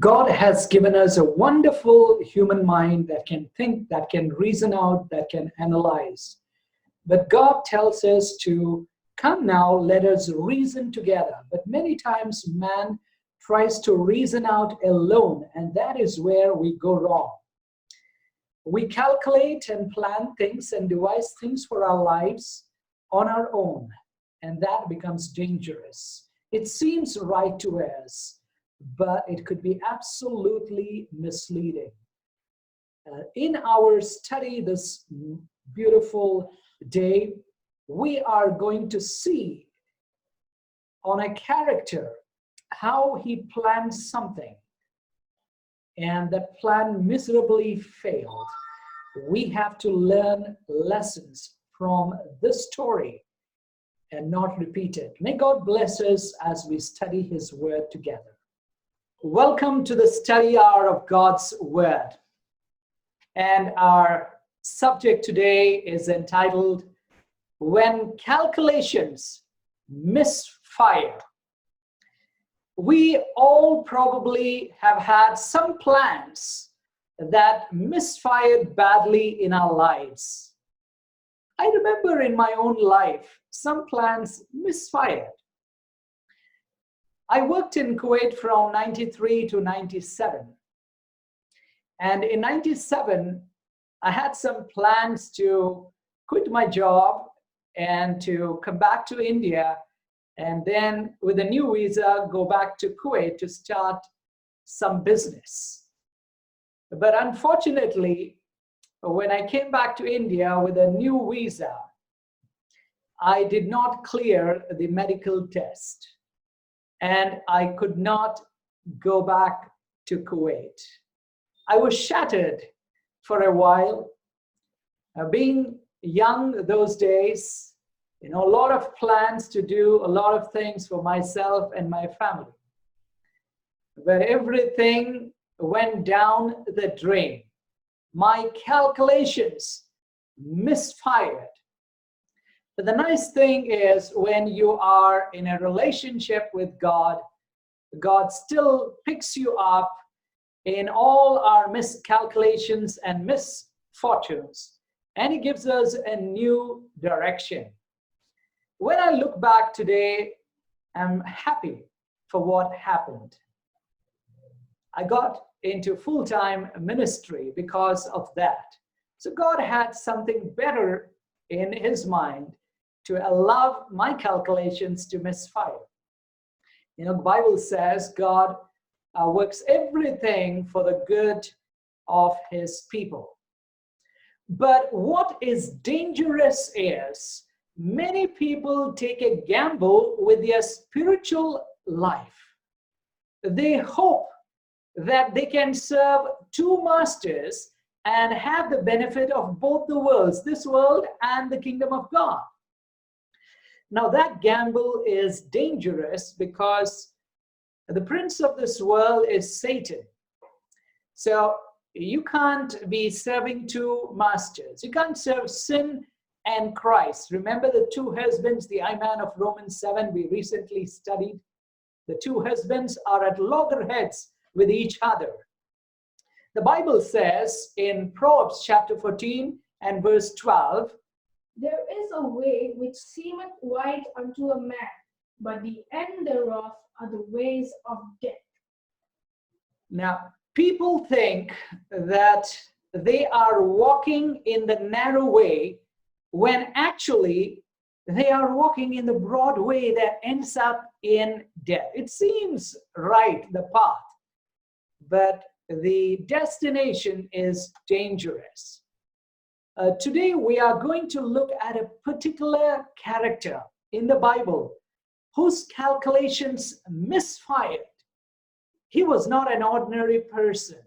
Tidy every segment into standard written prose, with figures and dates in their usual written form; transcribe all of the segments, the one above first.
God has given us a wonderful human mind that can think, that can reason out, that can analyze. But God tells us to come now, let us reason together. But many times man tries to reason out alone, and that is where we go wrong. We calculate and plan things and devise things for our lives on our own, and that becomes dangerous. It seems right to us, but it could be absolutely misleading. In our study this beautiful day, we are going to see on a character how he planned something and that plan miserably failed. We have to learn lessons from this story and not repeat it. May God bless us as we study his word together. Welcome to the study hour of God's word. And our subject today is entitled, When Calculations Misfire. We all probably have had some plans that misfired badly in our lives. I remember in my own life, some plans misfired. I worked in Kuwait from 93 to 97. And in 97, I had some plans to quit my job and to come back to India, and then with a new visa, go back to Kuwait to start some business. But unfortunately, when I came back to India with a new visa, I did not clear the medical test, and I could not go back to Kuwait. I was shattered for a while. Being young those days, a lot of plans to do a lot of things for myself and my family. But everything went down the drain. My calculations misfired. But the nice thing is when you are in a relationship with God, God still picks you up in all our miscalculations and misfortunes, and he gives us a new direction. When I look back today, I'm happy for what happened. I got into full-time ministry because of that. So God had something better in his mind to allow my calculations to misfire. The Bible says God works everything for the good of his people. But what is dangerous is many people take a gamble with their spiritual life. They hope that they can serve two masters and have the benefit of both the worlds, this world and the kingdom of God. Now that gamble is dangerous because the prince of this world is Satan. So you can't be serving two masters. You can't serve sin and Christ. Remember the two husbands, the I-man of Romans 7 we recently studied? The two husbands are at loggerheads with each other. The Bible says in Proverbs chapter 14 and verse 12, There is a way which seemeth right unto a man, but the end thereof are the ways of death. Now, people think that they are walking in the narrow way when actually they are walking in the broad way that ends up in death. It seems right, the path, but the destination is dangerous. Today we are going to look at a particular character in the Bible whose calculations misfired. He was not an ordinary person.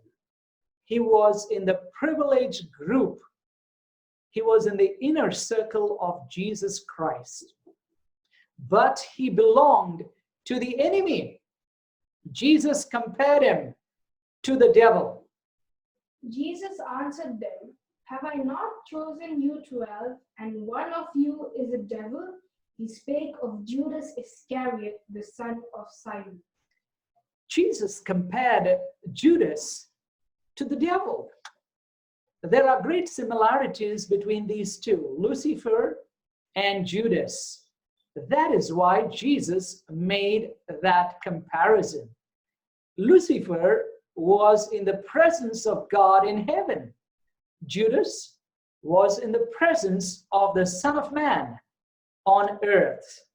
He was in the privileged group. He was in the inner circle of Jesus Christ. But he belonged to the enemy. Jesus compared him to the devil. Jesus answered them, Have I not chosen you 12, and one of you is a devil? He spake of Judas Iscariot, the son of Simon. Jesus compared Judas to the devil. There are great similarities between these two, Lucifer and Judas. That is why Jesus made that comparison. Lucifer was in the presence of God in heaven. Judas was in the presence of the Son of Man on earth.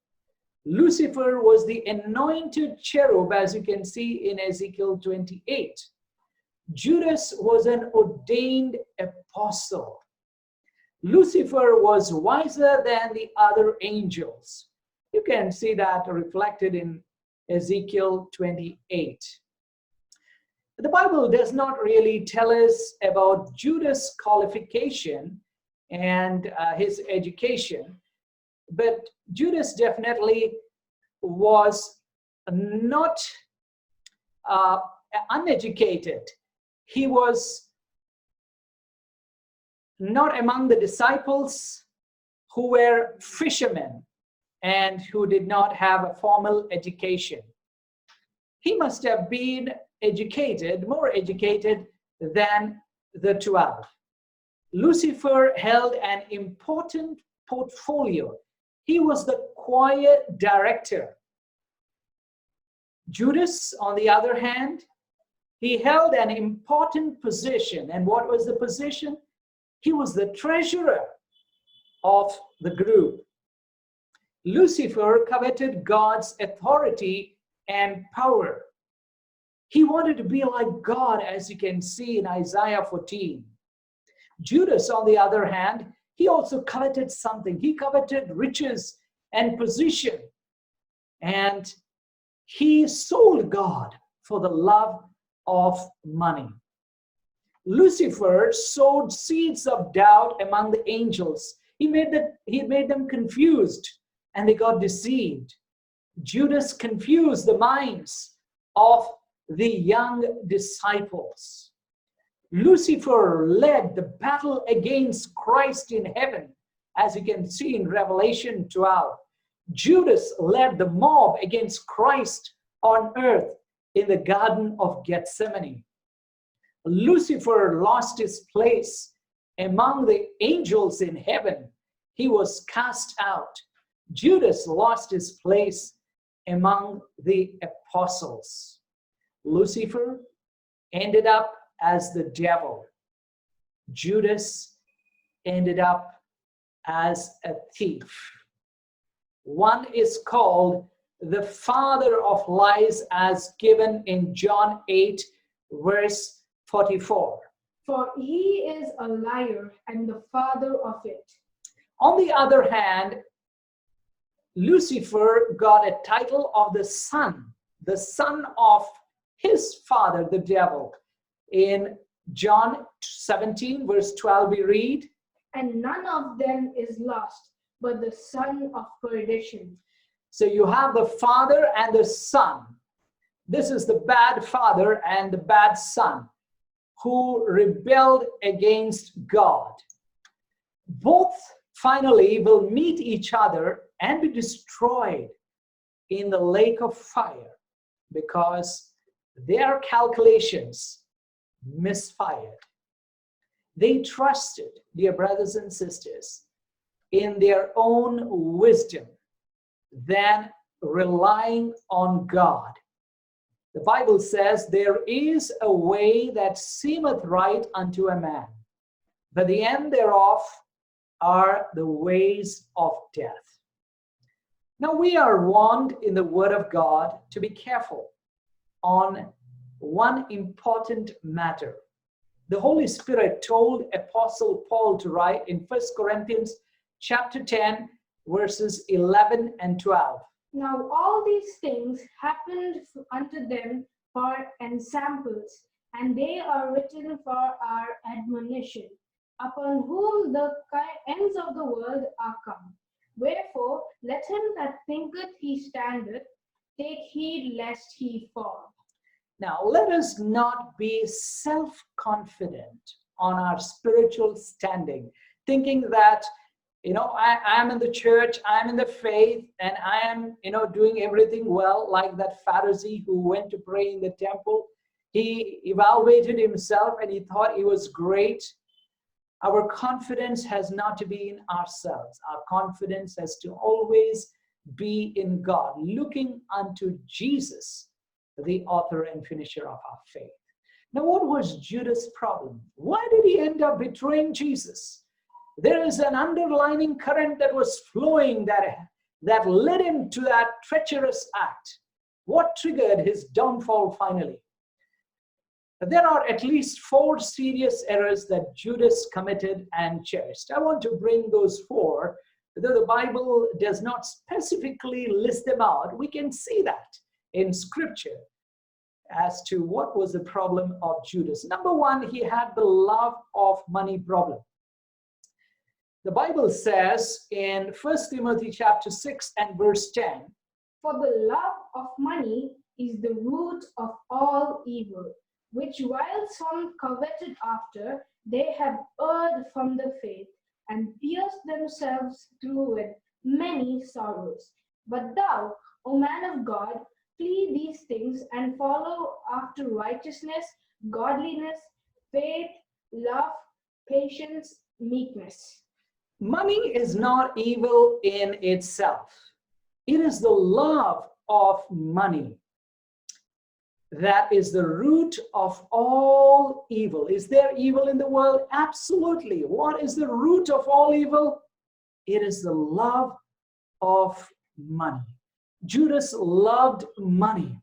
Lucifer was the anointed cherub, as you can see in Ezekiel 28. Judas was an ordained apostle. Lucifer was wiser than the other angels. You can see that reflected in Ezekiel 28. The Bible does not really tell us about Judas' qualification and his education, but Judas definitely was not uneducated. He was not among the disciples who were fishermen and who did not have a formal education. He must have been educated, more educated than the 12. Lucifer held an important portfolio. He was the choir director. Judas, on the other hand, he held an important position. And what was the position? He was the treasurer of the group. Lucifer coveted God's authority and power. He wanted to be like God, as you can see in Isaiah 14. Judas, on the other hand, he also coveted something. He coveted riches and position. And he sold God for the love of money. Lucifer sowed seeds of doubt among the angels. He made them confused, and they got deceived. Judas confused the minds of the young disciples. Lucifer led the battle against Christ in heaven, as you can see in Revelation 12. Judas led the mob against Christ on earth in the Garden of Gethsemane. Lucifer lost his place among the angels in heaven. He was cast out. Judas lost his place among the apostles. Lucifer ended up as the devil. Judas ended up as a thief. One is called the father of lies, as given in John 8, verse 44. For he is a liar and the father of it. On the other hand, Lucifer got a title of the son of his father, the devil. In John 17, verse 12, we read, And none of them is lost, but the son of perdition. So you have the father and the son. This is the bad father and the bad son who rebelled against God. Both finally will meet each other and be destroyed in the lake of fire because their calculations misfired. They trusted, dear brothers and sisters, in their own wisdom than relying on God. The Bible says, there is a way that seemeth right unto a man, but the end thereof are the ways of death. Now we are warned in the Word of God to be careful on one important matter. The Holy Spirit told Apostle Paul to write in 1 Corinthians chapter 10, verses 11 and 12. Now all these things happened unto them for ensamples, and they are written for our admonition, upon whom the ends of the world are come. Wherefore, let him that thinketh he standeth take heed lest he fall. Now, let us not be self-confident on our spiritual standing, thinking that I am in the church, I'm in the faith, and I am, doing everything well, like that Pharisee who went to pray in the temple. He evaluated himself and he thought he was great. Our confidence has not to be in ourselves. Our confidence has to always be in God, looking unto Jesus, the author and finisher of our faith. Now, what was Judas' problem? Why did he end up betraying Jesus? There is an underlying current that was flowing that led him to that treacherous act. What triggered his downfall finally? There are at least 4 serious errors that Judas committed and cherished. I want to bring those 4. Though the Bible does not specifically list them out, we can see that in Scripture as to what was the problem of Judas. Number 1, he had the love of money problem. The Bible says in 1 Timothy chapter 6 and verse 10, "For the love of money is the root of all evil, which while some coveted after, they have erred from the faith, and pierced themselves through with many sorrows. But thou, O man of God, flee these things, and follow after righteousness, godliness, faith, love, patience, meekness." money is not evil in itself. It is the love of money that is the root of all evil. Is there evil in the world? Absolutely. What is the root of all evil? It is the love of money. Judas loved money.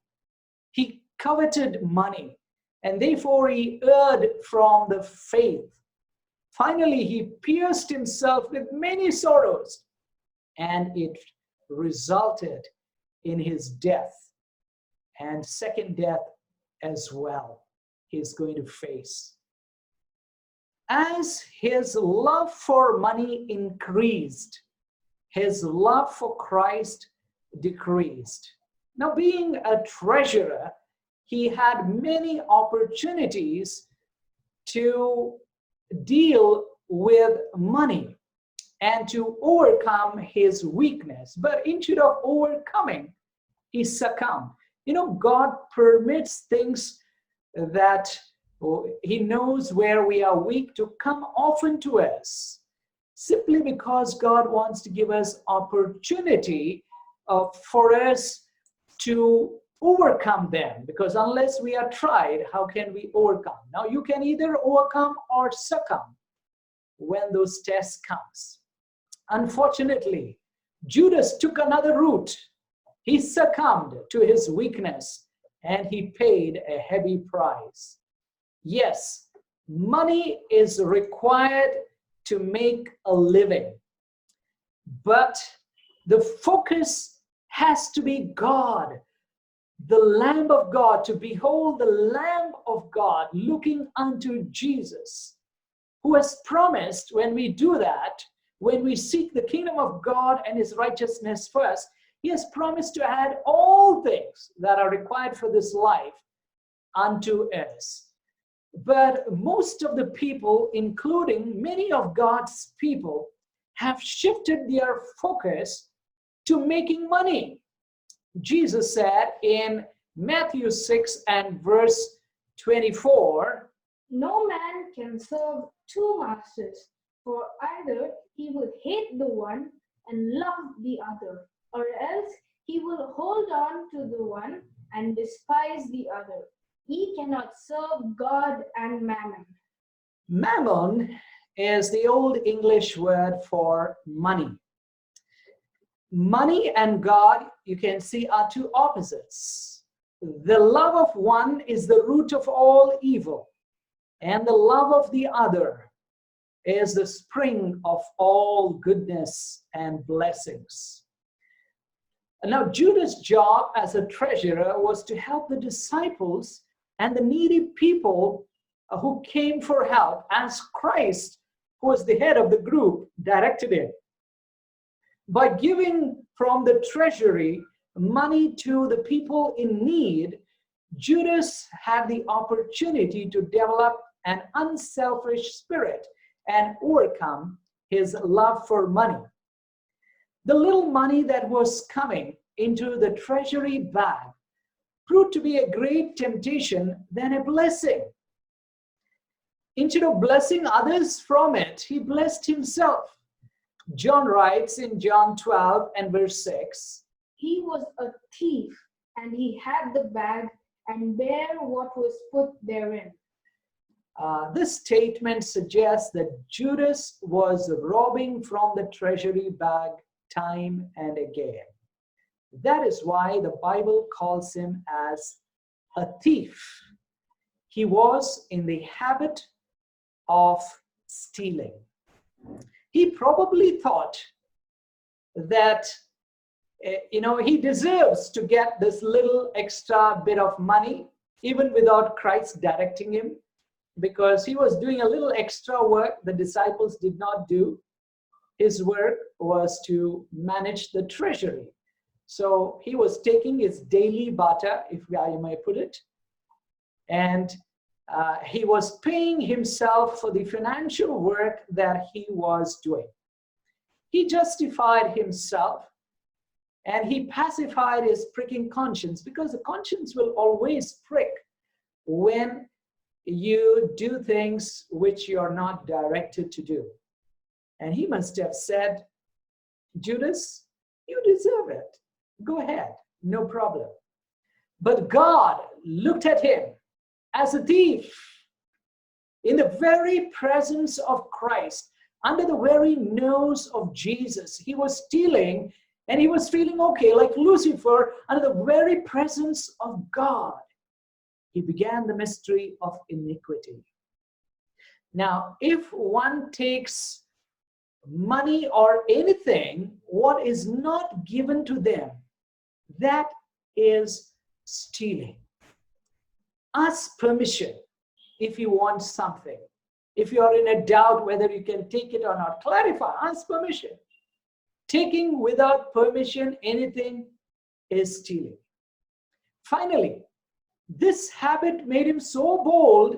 He coveted money, and therefore he erred from the faith. Finally, he pierced himself with many sorrows, and it resulted in his death. And second death as well he's going to face. As his love for money increased, his love for Christ decreased. Now, being a treasurer, he had many opportunities to deal with money and to overcome his weakness. But instead of overcoming, he succumbed. God permits things that he knows where we are weak to come often to us, simply because God wants to give us opportunity for us to overcome them. Because unless we are tried, how can we overcome? Now, you can either overcome or succumb when those tests comes. Unfortunately, Judas took another route. He succumbed to his weakness, and he paid a heavy price. Yes, money is required to make a living, but the focus has to be God, the Lamb of God, to behold the Lamb of God, looking unto Jesus, who has promised when we do that, when we seek the kingdom of God and his righteousness first, he has promised to add all things that are required for this life unto us. But most of the people, including many of God's people, have shifted their focus to making money. Jesus said in Matthew 6 and verse 24, "No man can serve 2 masters, for either he will hate the one and love the other, or else he will hold on to the one and despise the other. Ye cannot serve God and mammon." Mammon is the old English word for money. Money and God, you can see, are 2 opposites. The love of one is the root of all evil, and the love of the other is the spring of all goodness and blessings. And now, Judas' job as a treasurer was to help the disciples and the needy people who came for help, as Christ, who was the head of the group, directed him. By giving from the treasury money to the people in need, Judas had the opportunity to develop an unselfish spirit and overcome his love for money. The little money that was coming into the treasury bag proved to be a great temptation than a blessing. Instead of blessing others from it, he blessed himself. John writes in John 12 and verse 6, He was a thief, and he had the bag and bare what was put therein. This statement suggests that Judas was robbing from the treasury bag time and again. That is why the Bible calls him as a thief. He was in the habit of stealing. He probably thought that he deserves to get this little extra bit of money even without Christ directing him, because he was doing a little extra work the disciples did not do. His work was to manage the treasury. So he was taking his daily barter, if I may put it, and he was paying himself for the financial work that he was doing. He justified himself and he pacified his pricking conscience, because the conscience will always prick when you do things which you are not directed to do. And he must have said, Judas, you deserve it. Go ahead, no problem. But God looked at him as a thief in the very presence of Christ, under the very nose of Jesus. He was stealing and he was feeling okay, like Lucifer, under the very presence of God. He began the mystery of iniquity. Now, if one takes money or anything, what is not given to them, that is stealing. Ask permission if you want something. If you are in a doubt whether you can take it or not, clarify, ask permission. Taking without permission anything is stealing. Finally, this habit made him so bold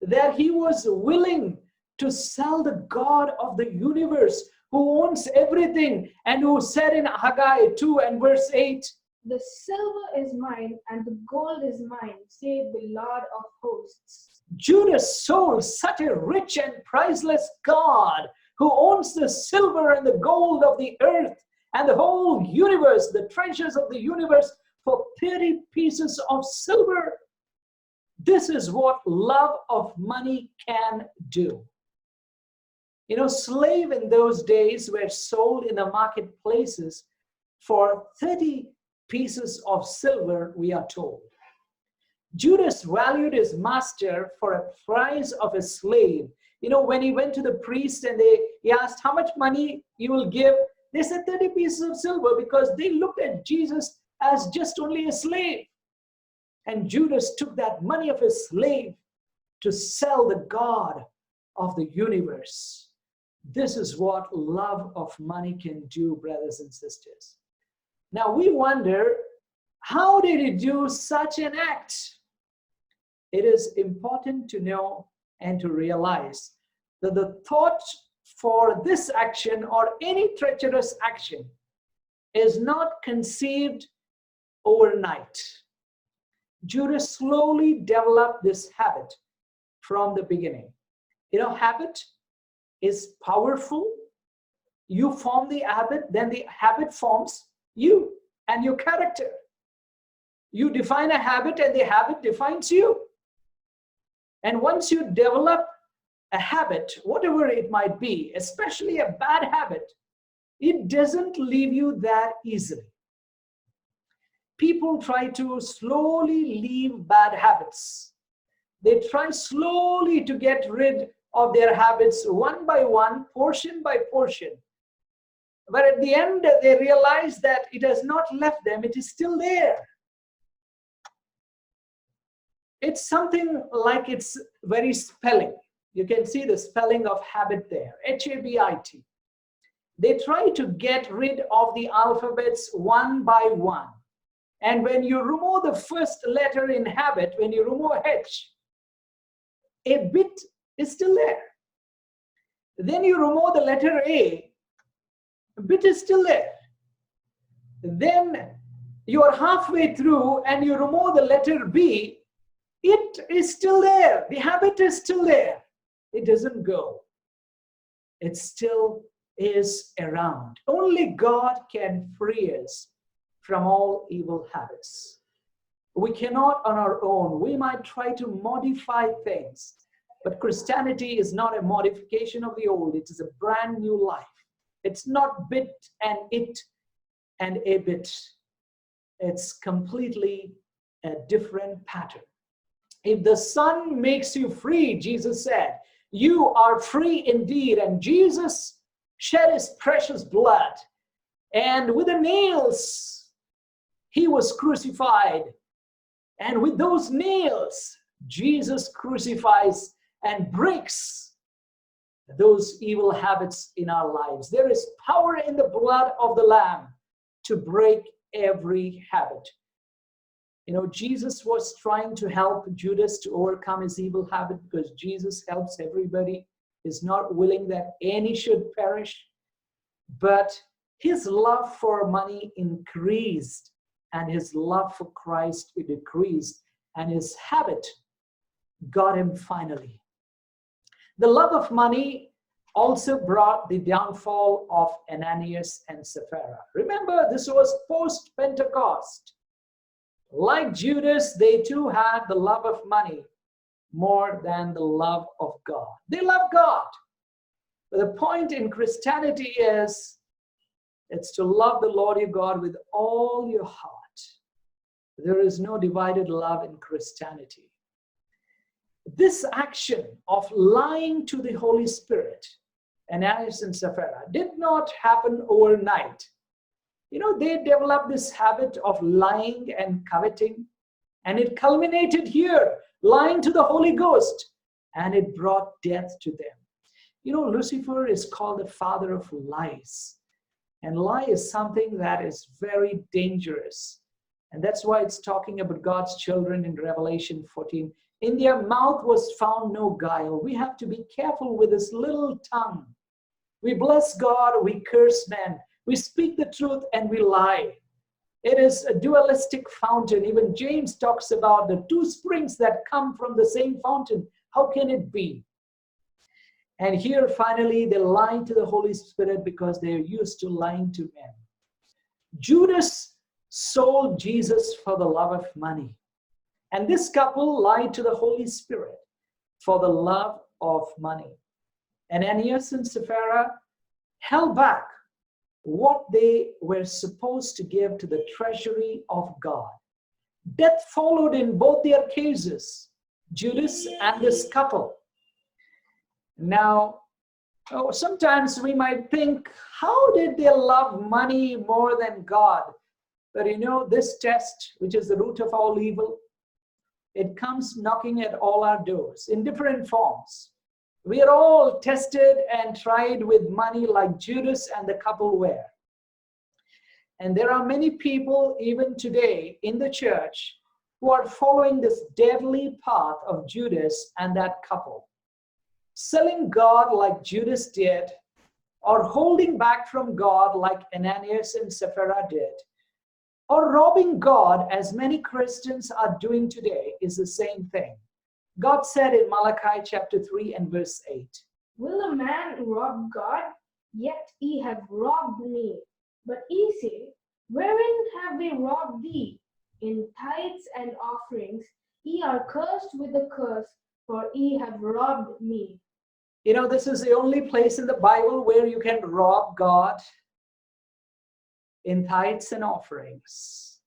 that he was willing to sell the God of the universe, who owns everything and who said in Haggai 2 and verse 8, The silver is mine and the gold is mine, saith the Lord of hosts. Judas sold such a rich and priceless God who owns the silver and the gold of the earth and the whole universe, the treasures of the universe, for 30 pieces of silver. This is what love of money can do. Slaves in those days were sold in the marketplaces for 30 pieces of silver, we are told. Judas valued his master for a price of a slave. When he went to the priest and he asked how much money you will give, they said 30 pieces of silver, because they looked at Jesus as just only a slave. And Judas took that money of a slave to sell the God of the universe. This is what love of money can do, brothers and sisters. Now we wonder, how did he do such an act? It is important to know and to realize that the thought for this action or any treacherous action is not conceived overnight. Judas slowly developed this habit from the beginning. Habit is powerful. You form the habit, then the habit forms you and your character. You define a habit and the habit defines you. And once you develop a habit, whatever it might be, especially a bad habit, it doesn't leave you that easily. People try to slowly leave bad habits. They try slowly to get rid of their habits one by one, portion by portion. But at the end, they realize that it has not left them, it is still there. It's something like its very spelling. You can see the spelling of habit there, H-A-B-I-T. They try to get rid of the alphabets one by one. And when you remove the first letter in habit, when you remove H, a bit is still there. Then you remove the letter A, bit is still there. Then you are halfway through and you remove the letter B, it is still there. The habit is still there. It doesn't go. It still is around. Only God can free us from all evil habits. We cannot on our own. We might try to modify things, but Christianity is not a modification of the old. It is a brand new life. It's not bit and it and a bit. It's completely a different pattern. If the Son makes you free, Jesus said, you are free indeed. And Jesus shed his precious blood. And with the nails, he was crucified. And with those nails, Jesus crucifies and breaks those evil habits in our lives. There is power in the blood of the Lamb to break every habit. You know, Jesus was trying to help Judas to overcome his evil habit because Jesus helps everybody. He's not willing that any should perish. But his love for money increased and his love for Christ decreased, and his habit got him finally. The love of money also brought the downfall of Ananias and Sapphira. Remember, this was post-Pentecost. Like Judas, they too had the love of money more than the love of God. They love God. But the point in Christianity is, it's to love the Lord your God with all your heart. There is no divided love in Christianity. This action of lying to the Holy Spirit, Ananias and Sapphira, did not happen overnight. You know, they developed this habit of lying and coveting, and it culminated here, lying to the Holy Ghost, and it brought death to them. You know, Lucifer is called the father of lies, and lie is something that is very dangerous. And that's why it's talking about God's children in Revelation 14. In their mouth was found no guile. We have to be careful with this little tongue. We bless God, we curse men. We speak the truth and we lie. It is a dualistic fountain. Even James talks about the two springs that come from the same fountain. How can it be? And here finally they lie to the Holy Spirit because they are used to lying to men. Judas sold Jesus for the love of money. And this couple lied to the Holy Spirit for the love of money. Ananias and Sapphira held back what they were supposed to give to the treasury of God. Death followed in both their cases, Judas and this couple. Now, sometimes we might think, how did they love money more than God? But you know, this test, which is the root of all evil, it comes knocking at all our doors in different forms. We are all tested and tried with money like Judas and the couple were. And there are many people even today in the church who are following this deadly path of Judas and that couple. Selling God like Judas did, or holding back from God like Ananias and Sapphira did, or robbing God as many Christians are doing today is the same thing. God said in Malachi chapter 3 and verse 8, Will a man rob God? Yet ye have robbed me. But ye say, Wherein have they robbed thee? In tithes and offerings. Ye are cursed with a curse, for ye have robbed me. You know, this is the only place in the Bible where you can rob God, in tithes and offerings.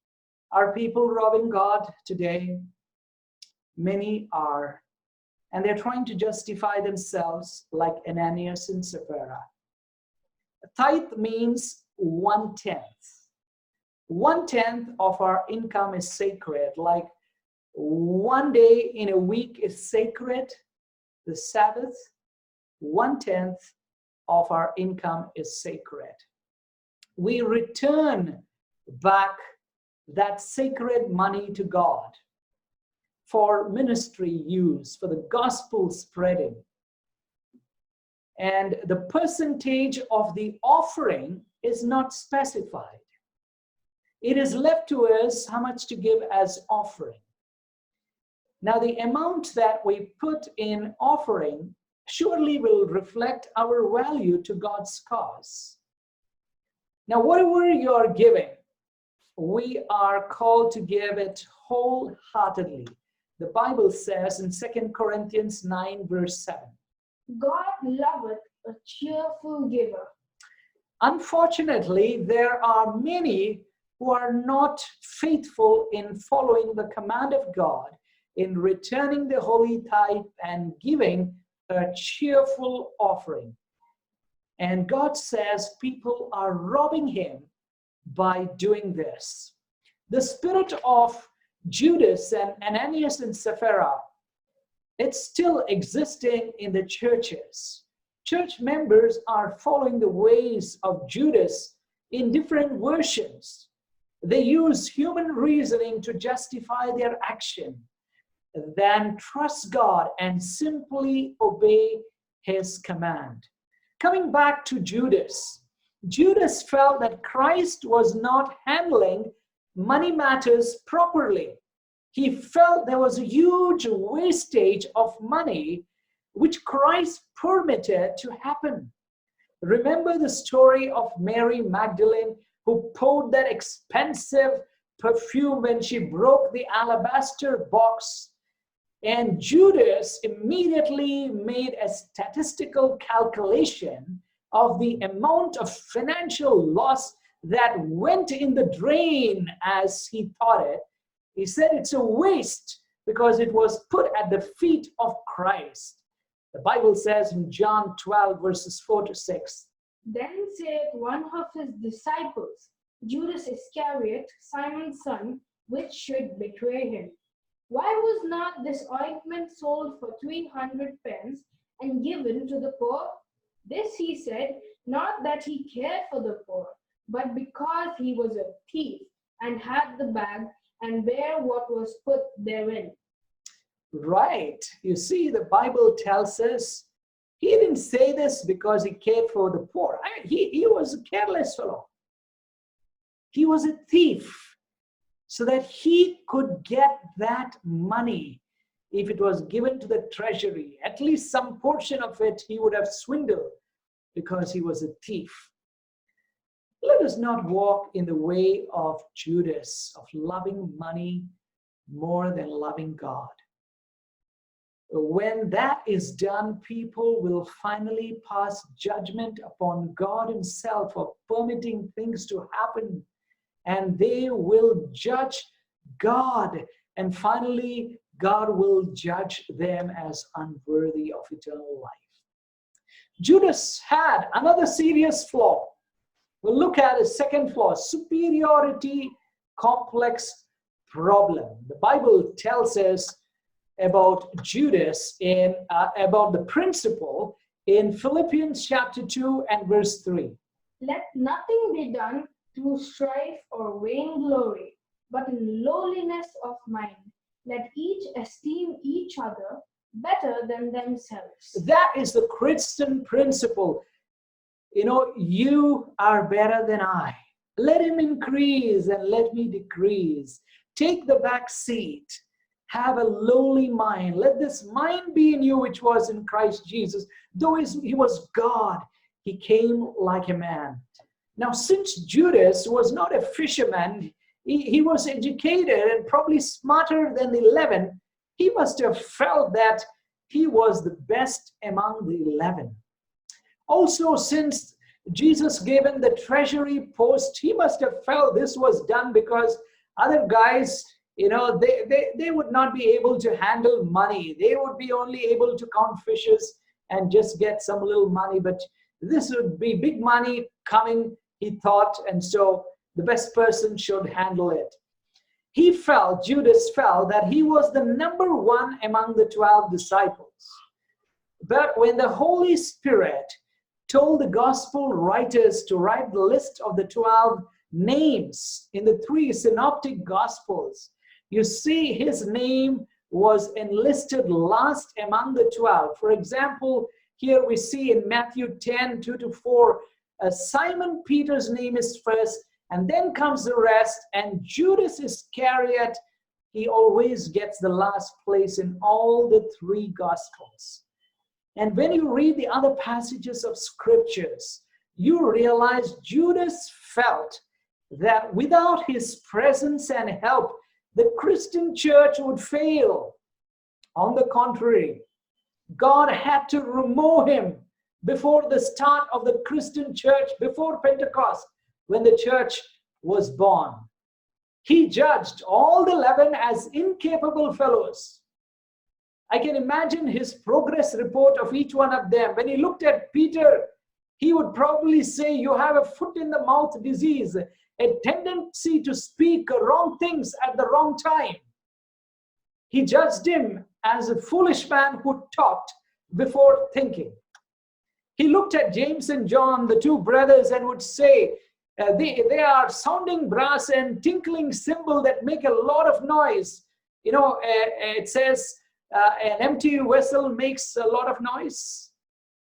Are people robbing God today? Many are. And they're trying to justify themselves like Ananias and Sapphira. Tithe means 1/10. 1/10 of our income is sacred. Like one day in a week is sacred, the Sabbath. 1/10 of our income is sacred. We return back that sacred money to God for ministry use, for the gospel spreading. and the percentage of the offering is not specified. It is left to us how much to give as offering. Now, the amount that we put in offering surely will reflect our value to God's cause. Now, whatever you're giving, we are called to give it wholeheartedly. The Bible says in 2 Corinthians 9, verse 7. God loveth a cheerful giver. Unfortunately, there are many who are not faithful in following the command of God in returning the holy tithe and giving a cheerful offering. And God says people are robbing him by doing this. The spirit of Judas and Ananias and Sapphira, it's still existing in the churches. Church members are following the ways of Judas in different versions. They use human reasoning to justify their action, then trust God and simply obey his command. Coming back to Judas, Judas felt that Christ was not handling money matters properly. He felt there was a huge wastage of money which Christ permitted to happen. Remember the story of Mary Magdalene, who poured that expensive perfume when she broke the alabaster box. And Judas immediately made a statistical calculation of the amount of financial loss that went in the drain, as he thought it. He said it's a waste because it was put at the feet of Christ. The Bible says in John 12, verses 4 to 6. Then said one of his disciples, Judas Iscariot, Simon's son, which should betray him. Why was not this ointment sold for 300 pence and given to the poor? This he said, not that he cared for the poor, but because he was a thief and had the bag and bare what was put therein. Right. You see, the Bible tells us he didn't say this because he cared for the poor. He was a careless fellow. He was a thief, so that he could get that money. If it was given to the treasury, at least some portion of it he would have swindled because he was a thief. Let us not walk in the way of Judas, of loving money more than loving God. When that is done, people will finally pass judgment upon God himself for permitting things to happen, and they will judge God, and finally God will judge them as unworthy of eternal life. Judas had another serious flaw. We'll look at his second flaw, superiority complex problem. The Bible tells us about Judas about the principle in Philippians chapter 2 and verse 3. Let nothing be done through strife or vainglory, but in lowliness of mind. Let each esteem each other better than themselves. That is the Christian principle. You are better than I. Let him increase and let me decrease. Take the back seat. Have a lowly mind. Let this mind be in you which was in Christ Jesus. Though he was God, he came like a man. Now, since Judas was not a fisherman, he was educated and probably smarter than the 11. He must have felt that he was the best among the 11. Also, since Jesus gave him the treasury post, he must have felt this was done because other guys, they would not be able to handle money. They would be only able to count fishes and just get some little money. But this would be big money coming, he thought, and so the best person should handle it. Judas felt that he was the number one among the 12 disciples. But when the Holy Spirit told the gospel writers to write the list of the 12 names in the 3 synoptic gospels, you see his name was enlisted last among the 12. For example, Here we see in Matthew 10, 2-4, Simon Peter's name is first, and then comes the rest, and Judas Iscariot, he always gets the last place in all the three Gospels. And when you read the other passages of scriptures, you realize Judas felt that without his presence and help, the Christian church would fail. On the contrary, God had to remove him before the start of the Christian church, before Pentecost, when the church was born. He judged all the 11 as incapable fellows. I can imagine his progress report of each one of them. When he looked at Peter, he would probably say, you have a foot in the mouth disease, a tendency to speak wrong things at the wrong time. He judged him as a foolish man who talked before thinking. He looked at James and John, the two brothers, and would say, they are sounding brass and tinkling cymbal that make a lot of noise. You know, it says an empty vessel makes a lot of noise.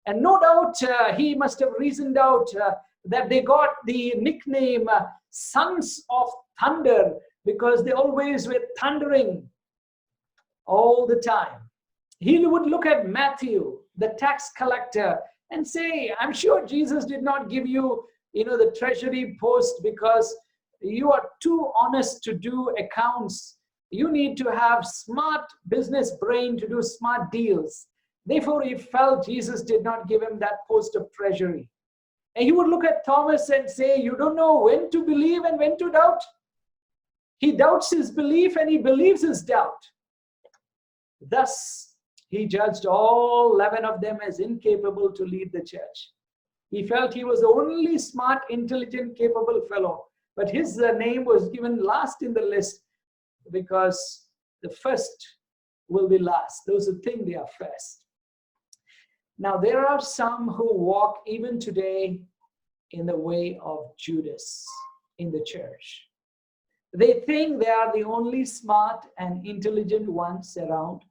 And no doubt he must have reasoned out that they got the nickname Sons of Thunder because they always were thundering all the time. He would look at Matthew, the tax collector, and say, I'm sure Jesus did not give you, the treasury post because you are too honest to do accounts. You need to have smart business brain to do smart deals. Therefore, he felt Jesus did not give him that post of treasury. And he would look at Thomas and say, you don't know when to believe and when to doubt. He doubts his belief and he believes his doubt. Thus, he judged all 11 of them as incapable to lead the church. He felt he was the only smart, intelligent, capable fellow. But his name was given last in the list because the first will be last. Those who think they are first. Now, there are some who walk even today in the way of Judas in the church. They think they are the only smart and intelligent ones around,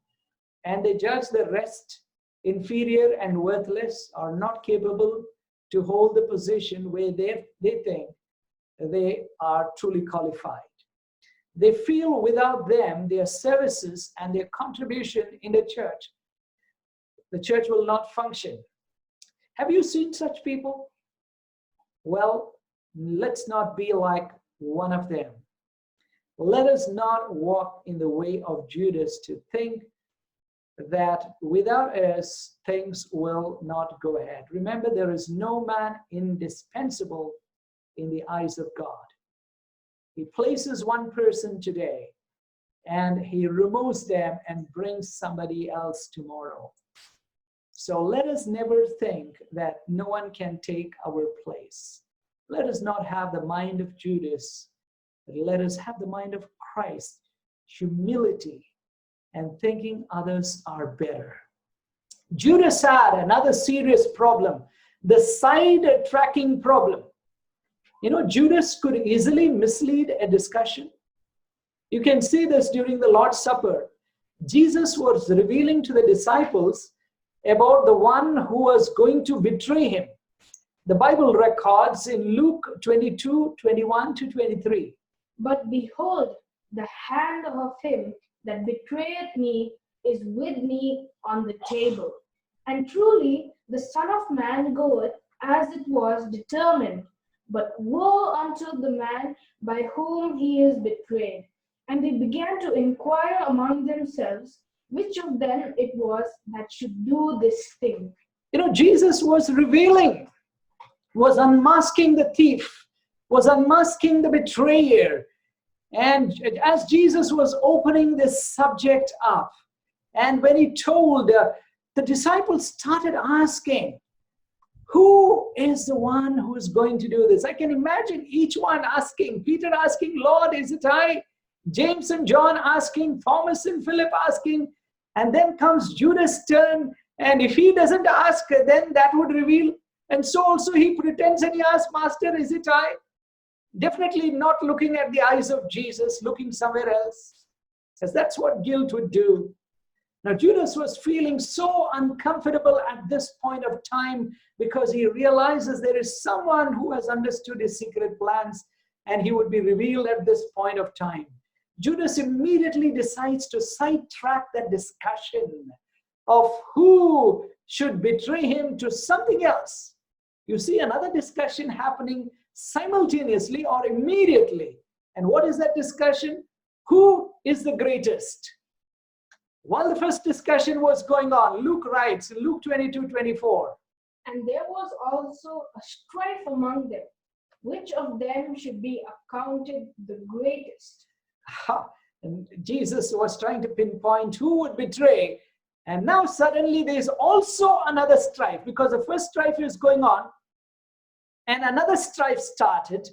and they judge the rest inferior and worthless or not capable to hold the position where they think they are truly qualified. They feel without them, their services and their contribution in the church will not function. Have you seen such people? Well, let's not be like one of them. Let us not walk in the way of Judas to think that without us, things will not go ahead. Remember, there is no man indispensable in the eyes of God. He places one person today and he removes them and brings somebody else tomorrow. So let us never think that no one can take our place. Let us not have the mind of Judas, but let us have the mind of Christ, humility, and thinking others are better. Judas had another serious problem, the side tracking problem. Judas could easily mislead a discussion. You can see this during the Lord's Supper. Jesus was revealing to the disciples about the one who was going to betray him. The Bible records in Luke 22, 21-23. But behold, the hand of him that betrayeth me is with me on the table. And truly, the Son of Man goeth as it was determined. But woe unto the man by whom he is betrayed. And they began to inquire among themselves which of them it was that should do this thing. Jesus was revealing, was unmasking the thief, was unmasking the betrayer. And as Jesus was opening this subject up, and when he told, the disciples started asking, who is the one who is going to do this? I can imagine each one asking, Peter asking, Lord, is it I? James and John asking, Thomas and Philip asking, and then comes Judas' turn. And if he doesn't ask, then that would reveal. And so also he pretends and he asks, Master, is it I? Definitely not looking at the eyes of Jesus, looking somewhere else. Because that's what guilt would do. Now, Judas was feeling so uncomfortable at this point of time because he realizes there is someone who has understood his secret plans and he would be revealed at this point of time. Judas immediately decides to sidetrack that discussion of who should betray him to something else. You see another discussion happening simultaneously or immediately. And what is that discussion? Who is the greatest? While the first discussion was going on, Luke writes in Luke 22:24. And there was also a strife among them, which of them should be accounted the greatest. And Jesus was trying to pinpoint who would betray. And now suddenly there's also another strife, because the first strife is going on and another strife started.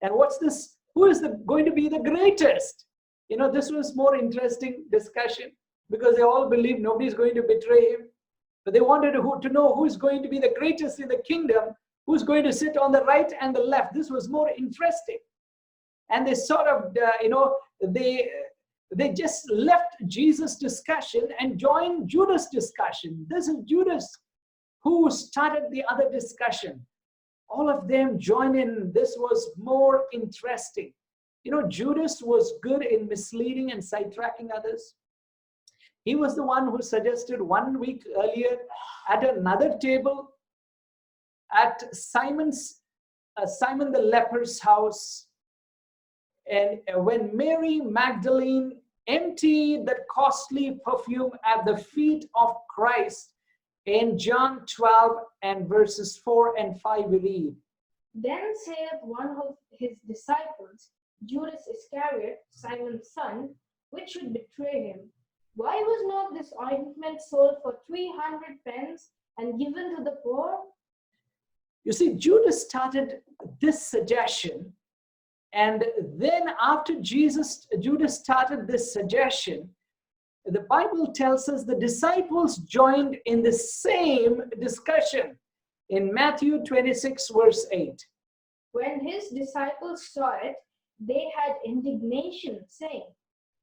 And what's this? Who is going to be the greatest? You know, this was more interesting discussion because they all believed nobody's going to betray him. But they wanted to know who's going to be the greatest in the kingdom, who's going to sit on the right and the left. This was more interesting. And they sort of, they just left Jesus' discussion and joined Judas' discussion. This is Judas who started the other discussion. All of them join in. This was more interesting. You know, Judas was good in misleading and sidetracking others. He was the one who suggested 1 week earlier at another table at Simon the leper's house. And when Mary Magdalene emptied that costly perfume at the feet of Christ, in John 12 and verses 4 and 5 we read. Then saith one of his disciples, Judas Iscariot, Simon's son, which should betray him. Why was not this ointment sold for 300 pence and given to the poor? You see, Judas started this suggestion. And then after Judas started this suggestion, the Bible tells us the disciples joined in the same discussion in Matthew 26, verse 8. When his disciples saw it, they had indignation, saying,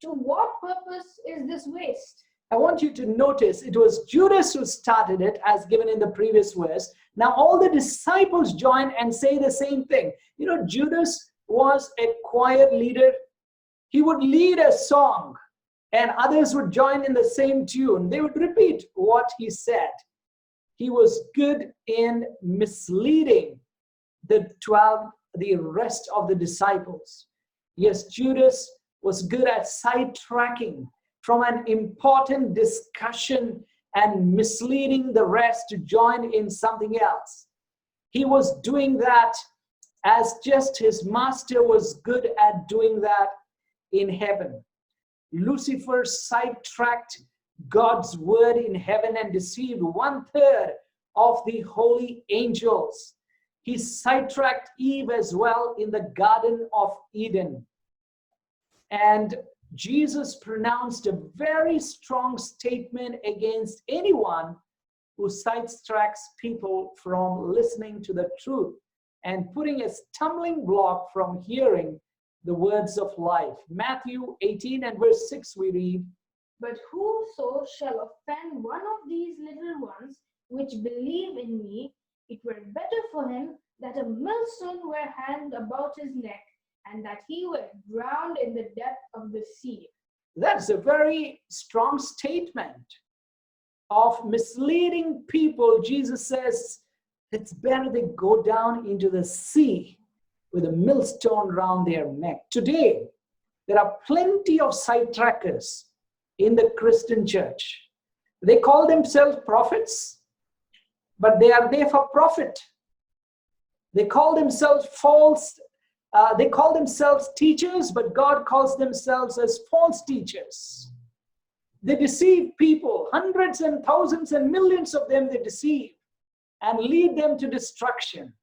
to what purpose is this waste? I want you to notice it was Judas who started it, as given in the previous verse. Now all the disciples join and say the same thing. You know, Judas was a choir leader. He would lead a song and others would join in the same tune. They would repeat what he said. He was good in misleading the rest of the disciples. Yes, Judas was good at sidetracking from an important discussion and misleading the rest to join in something else. He was doing that as just his master was good at doing that in heaven. Lucifer sidetracked God's word in heaven and deceived 1/3 of the holy angels. He sidetracked Eve as well in the Garden of Eden. And Jesus pronounced a very strong statement against anyone who sidetracks people from listening to the truth and putting a stumbling block from hearing the words of life. Matthew 18 and verse 6 we read, but whoso shall offend one of these little ones which believe in me, it were better for him that a millstone were hanged about his neck, and that he were drowned in the depth of the sea. That's a very strong statement of misleading people. Jesus says it's better they go down into the sea with a millstone around their neck. Today, there are plenty of sidetrackers in the Christian church. They call themselves prophets, but they are there for profit. They call themselves they call themselves teachers, but God calls themselves as false teachers. They deceive people, hundreds and thousands and millions of them they deceive and lead them to destruction.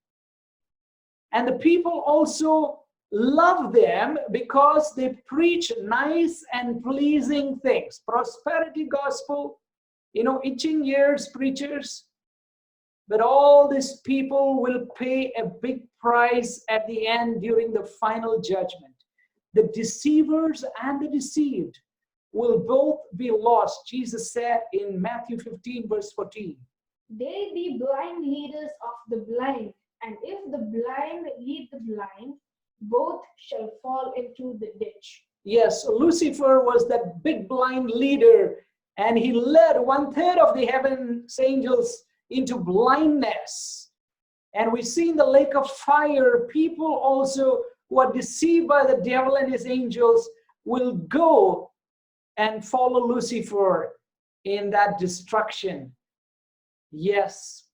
And the people also love them because they preach nice and pleasing things. Prosperity gospel, itching ears preachers. But all these people will pay a big price at the end during the final judgment. The deceivers and the deceived will both be lost. Jesus said in Matthew 15, verse 14. They be blind leaders of the blind, and if the blind lead the blind, both shall fall into the ditch. Yes, Lucifer was that big blind leader, and he led 1/3 of the heaven's angels into blindness. And we see in the lake of fire, people also who are deceived by the devil and his angels will go and follow Lucifer in that destruction. Yes,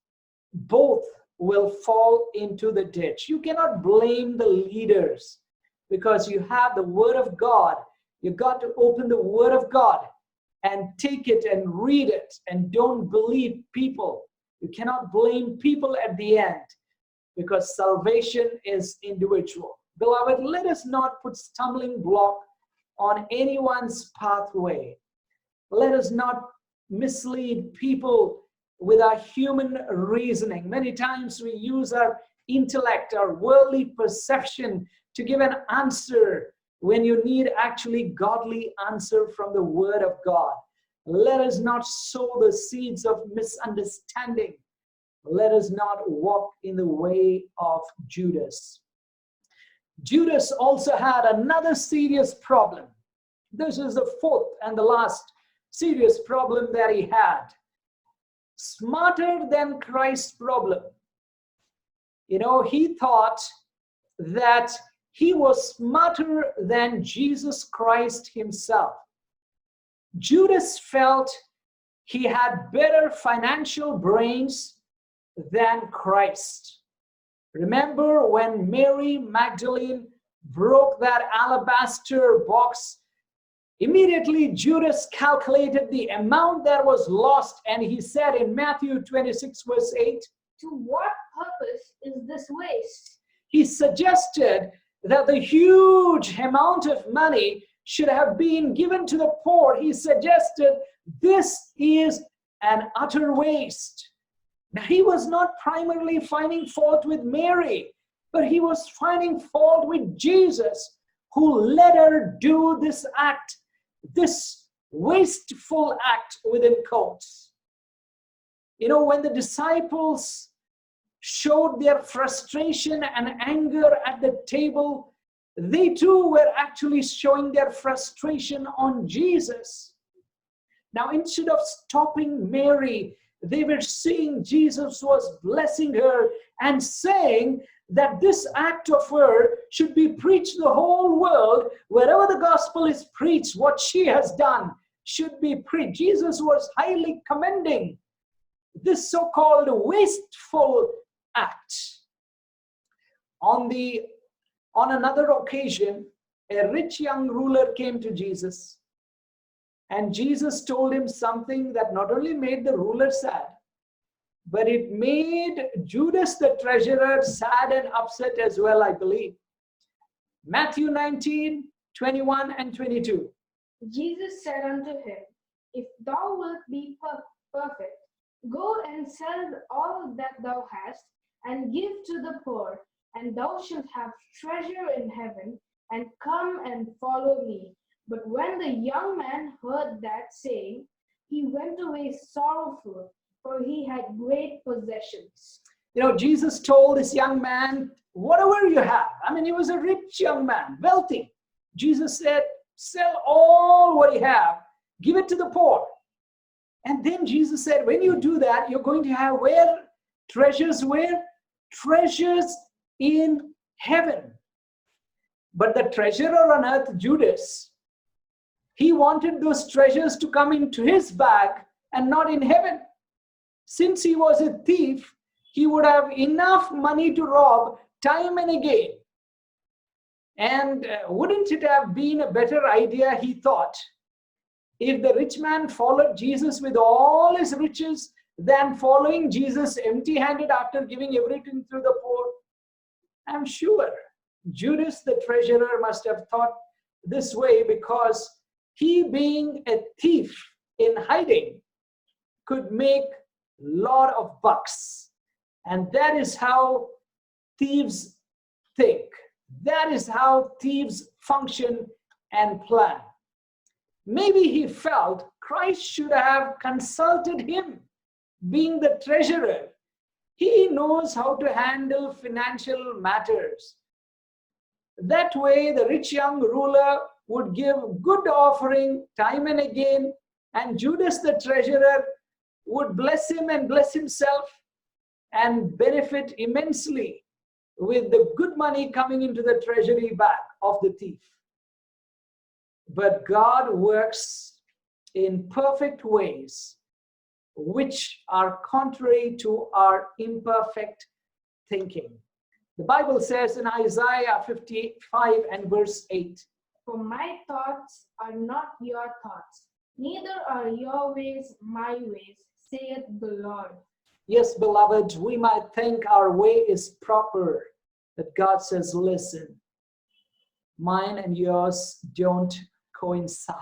both will fall into the ditch. You cannot blame the leaders because you have the Word of God. You've got to open the Word of God and take it and read it, and don't believe people. You cannot blame people at the end because salvation is individual. Beloved, let us not put stumbling block on anyone's pathway. Let us not mislead people with our human reasoning. Many times we use our intellect, our worldly perception to give an answer when you need actually godly answer from the Word of God. Let us not sow the seeds of misunderstanding. Let us not walk in the way of Judas. Judas also had another serious problem. This is the fourth and the last serious problem that he had. Smarter than Christ's problem. You know, he thought that he was smarter than Jesus Christ himself. Judas felt he had better financial brains than Christ. Remember when Mary Magdalene broke that alabaster box? Immediately Judas calculated the amount that was lost, and he said in Matthew 26 verse 8, "To what purpose is this waste?" He suggested that the huge amount of money should have been given to the poor. He suggested this is an utter waste. Now, he was not primarily finding fault with Mary, but he was finding fault with Jesus, who let her do this act, this wasteful act within quotes. You know, when the disciples showed their frustration and anger at the table, they too were actually showing their frustration on Jesus. Now, instead of stopping Mary, they were seeing Jesus was blessing her and saying that this act of her should be preached the whole world. Wherever the gospel is preached, what she has done should be preached. Jesus was highly commending this so-called wasteful act. On another occasion, a rich young ruler came to Jesus, and Jesus told him something that not only made the ruler sad, but it made Judas the treasurer sad and upset as well, I believe. Matthew 19, 21 and 22. Jesus said unto him, "If thou wilt be perfect, go and sell all that thou hast, and give to the poor, and thou shalt have treasure in heaven, and come and follow me." But when the young man heard that saying, he went away sorrowful, for he had great possessions. You know, Jesus told this young man, whatever you have. I mean, he was a rich young man, wealthy. Jesus said, sell all what you have, give it to the poor. And then Jesus said, when you do that, you're going to have where? Treasures where? Treasures in heaven. But the treasurer on earth, Judas, he wanted those treasures to come into his bag and not in heaven. Since he was a thief, he would have enough money to rob time and again. And wouldn't it have been a better idea, he thought, if the rich man followed Jesus with all his riches than following Jesus empty-handed after giving everything to the poor? I'm sure Judas the treasurer must have thought this way, because he, being a thief in hiding, could make a lot of bucks. And that is how thieves think. That is how thieves function and plan. Maybe he felt Christ should have consulted him, being the treasurer. He knows how to handle financial matters. That way, the rich young ruler would give good offering time and again, and Judas the treasurer would bless him and bless himself and benefit immensely with the good money coming into the treasury bag of the thief. But God works in perfect ways which are contrary to our imperfect thinking. The Bible says in Isaiah 55 and verse 8, For my thoughts are not your thoughts, neither are your ways my ways, saith the Lord. yes, beloved, we might think our way is proper, but God says, listen, mine and yours don't coincide.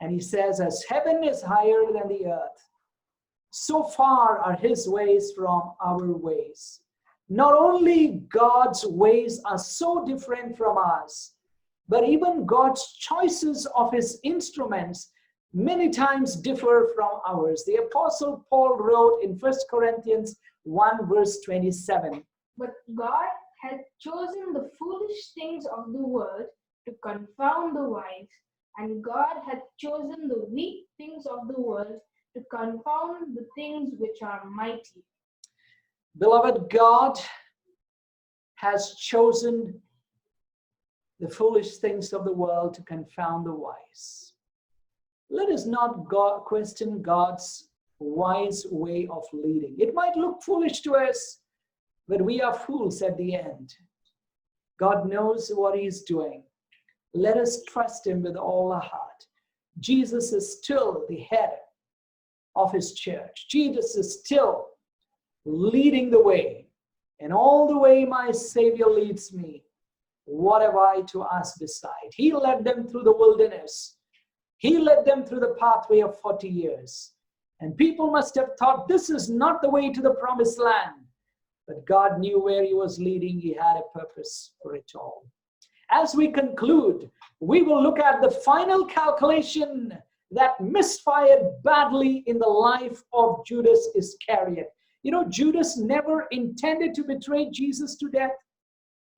And he says, as heaven is higher than the earth, so far are his ways from our ways. Not only God's ways are so different from us, but even God's choices of his instruments many times differ from ours. The Apostle Paul wrote in 1 Corinthians 1 verse 27. But God hath chosen the foolish things of the world to confound the wise, and God hath chosen the weak things of the world to confound the things which are mighty. Beloved, God has chosen the foolish things of the world to confound the wise. Let us not question God's wise way of leading. It might look foolish to us, but we are fools at the end. God knows what he's doing. Let us trust him with all our heart. Jesus is still the head of his church. Jesus is still leading the way. And all the way my Savior leads me, what have I to ask beside? He led them through the wilderness. He led them through the pathway of 40 years. And people must have thought this is not the way to the promised land. But God knew where he was leading. He had a purpose for it all. As we conclude, we will look at the final calculation that misfired badly in the life of Judas Iscariot. You know, Judas never intended to betray Jesus to death.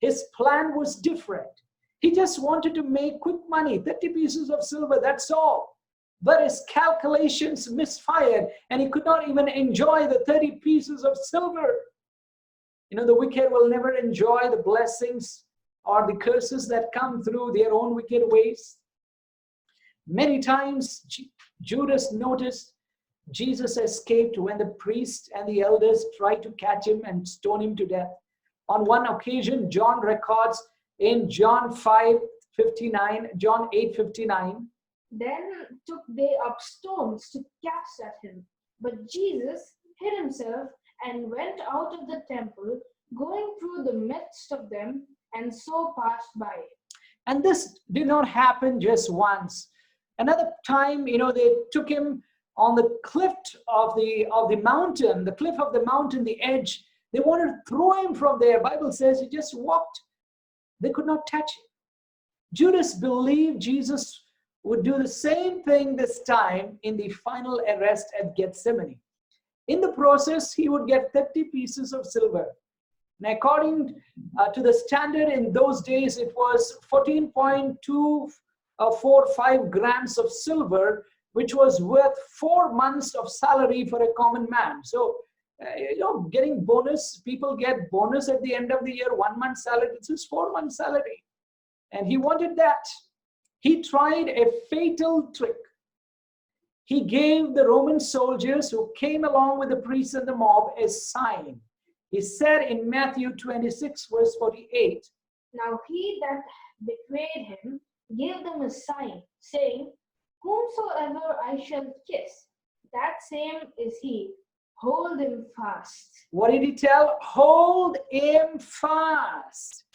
His plan was different. He just wanted to make quick money, 30 pieces of silver, that's all. But his calculations misfired, and he could not even enjoy the 30 pieces of silver. You know, the wicked will never enjoy the blessings or the curses that come through their own wicked ways. Many times, Judas noticed Jesus escaped when the priests and the elders tried to catch him and stone him to death. On one occasion, John records in John 8:59, Then took they up stones to cast at him. But Jesus hid himself and went out of the temple, going through the midst of them, and so passed by. And this did not happen just once. Another time, you know, they took him on the cliff of the mountain, the edge. They wanted to throw him from there. Bible says he just walked. They could not touch him. Judas believed Jesus would do the same thing this time in the final arrest at Gethsemane. In the process, he would get 30 pieces of silver. And according to the standard in those days, it was 14.245 grams of silver, which was worth 4 months of salary for a common man. So, getting bonus, people get bonus at the end of the year, 1 month salary. This is 4 months salary. And he wanted that. He tried a fatal trick. He gave the Roman soldiers who came along with the priests and the mob a sign. He said in Matthew 26, verse 48, Now he that betrayed him gave them a sign, saying, Whomsoever I shall kiss, that same is he. Hold him fast. What did he tell? Hold him fast.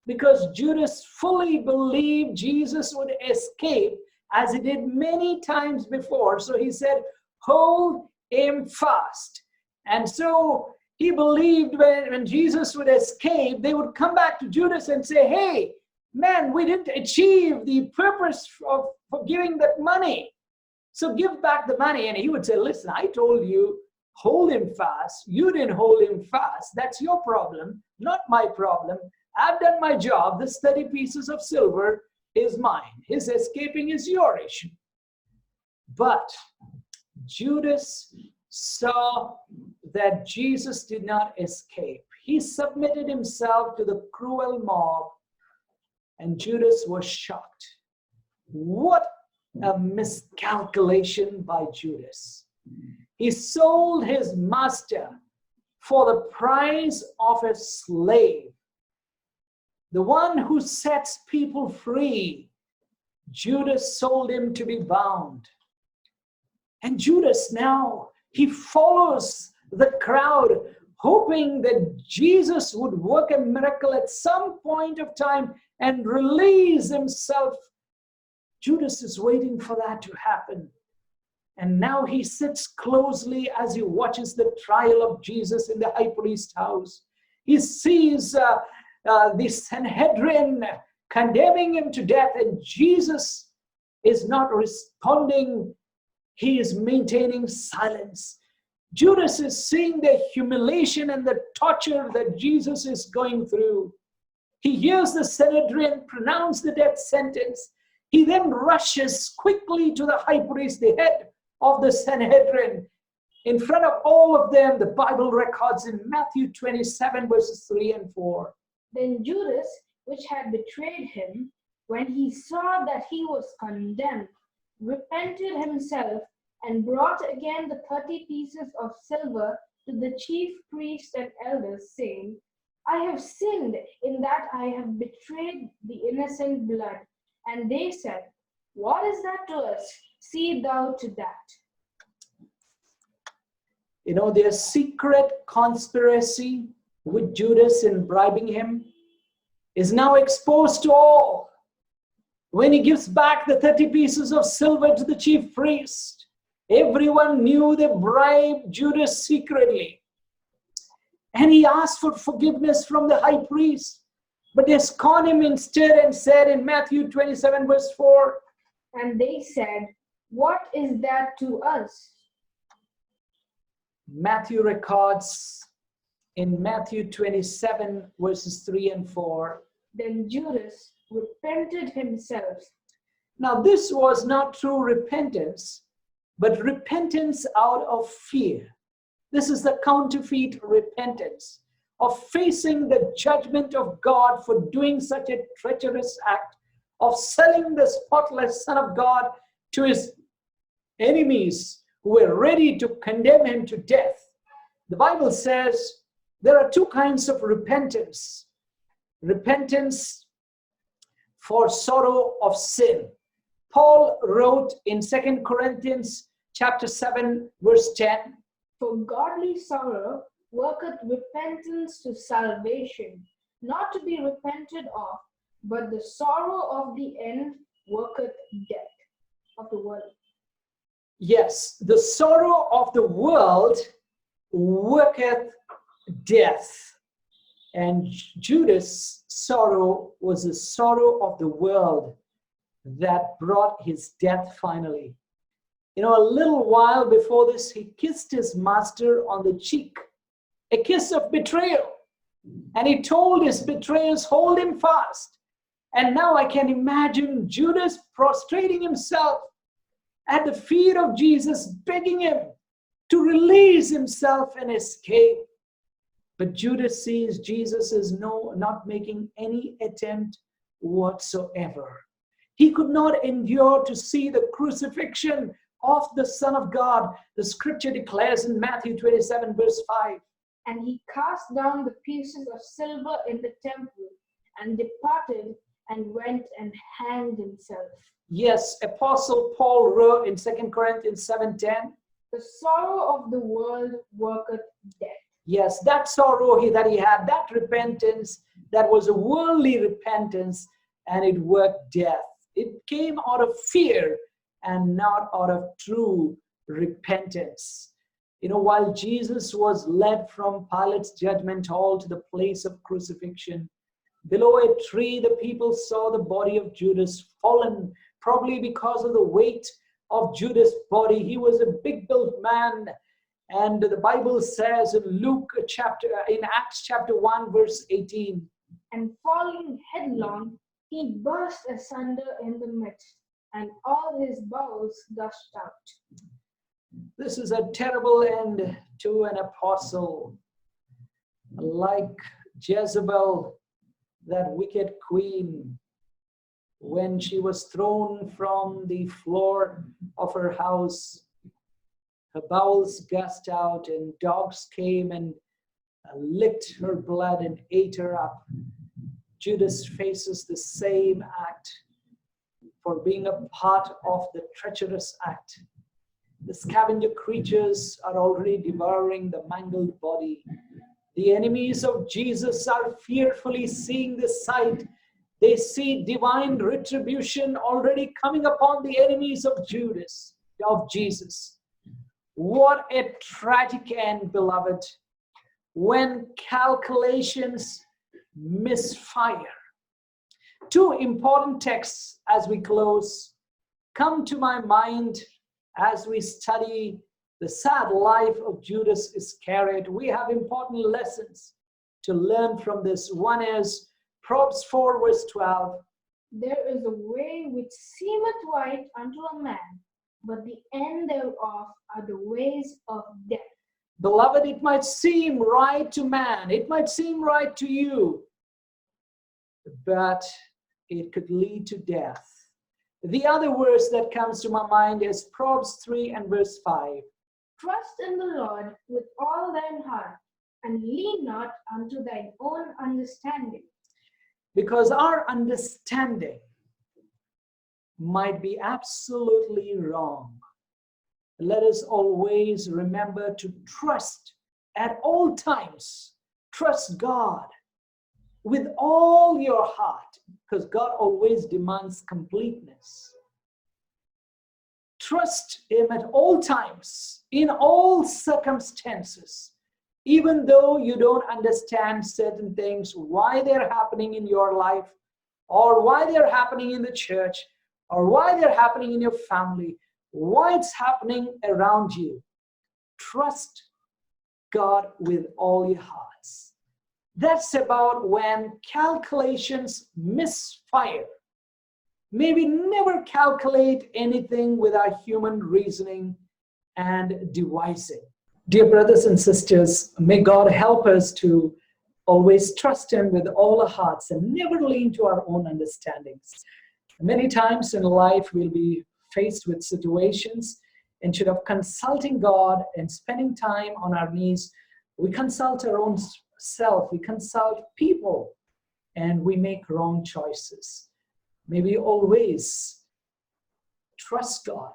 Because Judas fully believed Jesus would escape, as he did many times before. So he said, hold him fast. And so he believed when Jesus would escape, they would come back to Judas and say, hey, man, we didn't achieve the purpose for giving that money. So give back the money. And he would say, listen, I told you, hold him fast. You didn't hold him fast. That's your problem, not my problem. I've done my job. This 30 pieces of silver is mine. His escaping is your issue. But Judas saw that Jesus did not escape. He submitted himself to the cruel mob, and Judas was shocked. What a miscalculation by Judas. He sold his master for the price of a slave. The one who sets people free, Judas sold him to be bound. And Judas now, he follows the crowd, hoping that Jesus would work a miracle at some point of time and release himself. Judas is waiting for that to happen. And now he sits closely as he watches the trial of Jesus in the high priest's house. He sees the Sanhedrin condemning him to death, and Jesus is not responding. He is maintaining silence. Judas is seeing the humiliation and the torture that Jesus is going through. He hears the Sanhedrin pronounce the death sentence. He then rushes quickly to the high priest, the head of the Sanhedrin. In front of all of them, the Bible records in Matthew 27, verses 3 and 4. Then Judas, which had betrayed him, when he saw that he was condemned, repented himself and brought again the 30 pieces of silver to the chief priests and elders, saying, I have sinned in that I have betrayed the innocent blood. And they said, what is that to us? See thou to that. You know, their secret conspiracy with Judas in bribing him is now exposed to all. When he gives back the 30 pieces of silver to the chief priest, everyone knew they bribed Judas secretly. And he asked for forgiveness from the high priest. But they scorned him instead and said in Matthew 27, verse 4, and they said, what is that to us? Matthew records in Matthew 27, verses 3 and 4. Then Judas repented himself. Now, this was not true repentance, but repentance out of fear. This is the counterfeit repentance of facing the judgment of God for doing such a treacherous act, of selling the spotless Son of God to his enemies who were ready to condemn him to death. The Bible says there are two kinds of repentance. Repentance for sorrow of sin. Paul wrote in 2 Corinthians chapter 7, verse 10, for godly sorrow worketh repentance to salvation, not to be repented of, but the sorrow of the end worketh death of the world. Yes, the sorrow of the world worketh death. And Judas' sorrow was the sorrow of the world that brought his death finally. You know, a little while before this, he kissed his master on the cheek, a kiss of betrayal. And he told his betrayers, hold him fast. And now I can imagine Judas prostrating himself at the feet of Jesus, begging him to release himself and escape. But Judas sees Jesus is not making any attempt whatsoever. He could not endure to see the crucifixion of the Son of God. The scripture declares in Matthew 27, verse 5. And he cast down the pieces of silver in the temple and departed and went and hanged himself. Yes, Apostle Paul wrote in 2 Corinthians 7:10. The sorrow of the world worketh death. Yes, that sorrow that he had, that repentance, that was a worldly repentance, and it worked death. It came out of fear and not out of true repentance. You know, while Jesus was led from Pilate's judgment hall to the place of crucifixion, Below a tree, the people saw the body of Judas fallen, probably because of the weight of Judas' body. He was a big built man. And the Bible says in Acts chapter 1, verse 18, and falling headlong, he burst asunder in the midst, and all his bowels gushed out. this is a terrible end to an apostle. Like Jezebel, that wicked queen, when she was thrown from the floor of her house, her bowels gushed out and dogs came and licked her blood and ate her up. Judas faces the same act for being a part of the treacherous act. The scavenger creatures are already devouring the mangled body. The enemies of Jesus are fearfully seeing this sight. They see divine retribution already coming upon the enemies of Jesus. What a tragic end, beloved, when calculations misfire. Two important texts as we close come to my mind as we study the sad life of Judas Iscariot. We have important lessons to learn from this. One is Proverbs 4 verse 12. There is a way which seemeth right unto a man, but the end thereof are the ways of death. Beloved, it might seem right to man, it might seem right to you, but it could lead to death. The other verse that comes to my mind is Proverbs 3 and verse 5. Trust in the Lord with all thine heart, and lean not unto thine own understanding. Because our understanding might be absolutely wrong. Let us always remember to trust at all times. Trust God with all your heart, because God always demands completeness. Trust Him at all times, in all circumstances, even though you don't understand certain things, why they're happening in your life, or why they're happening in the church, or why they're happening in your family, why it's happening around you. Trust God with all your hearts. That's about when calculations misfire. Maybe never calculate anything with our human reasoning and devising. Dear brothers and sisters, may God help us to always trust Him with all our hearts and never lean to our own understandings. Many times in life, we'll be faced with situations, instead of consulting God and spending time on our knees, we consult our own self, we consult people, and we make wrong choices. May we always trust God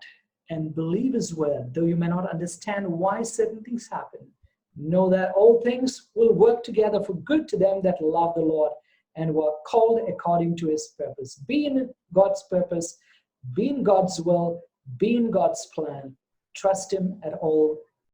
and believe His word, though you may not understand why certain things happen. Know that all things will work together for good to them that love the Lord and were called according to His purpose. Be in God's purpose, be in God's will, be in God's plan. Trust Him at all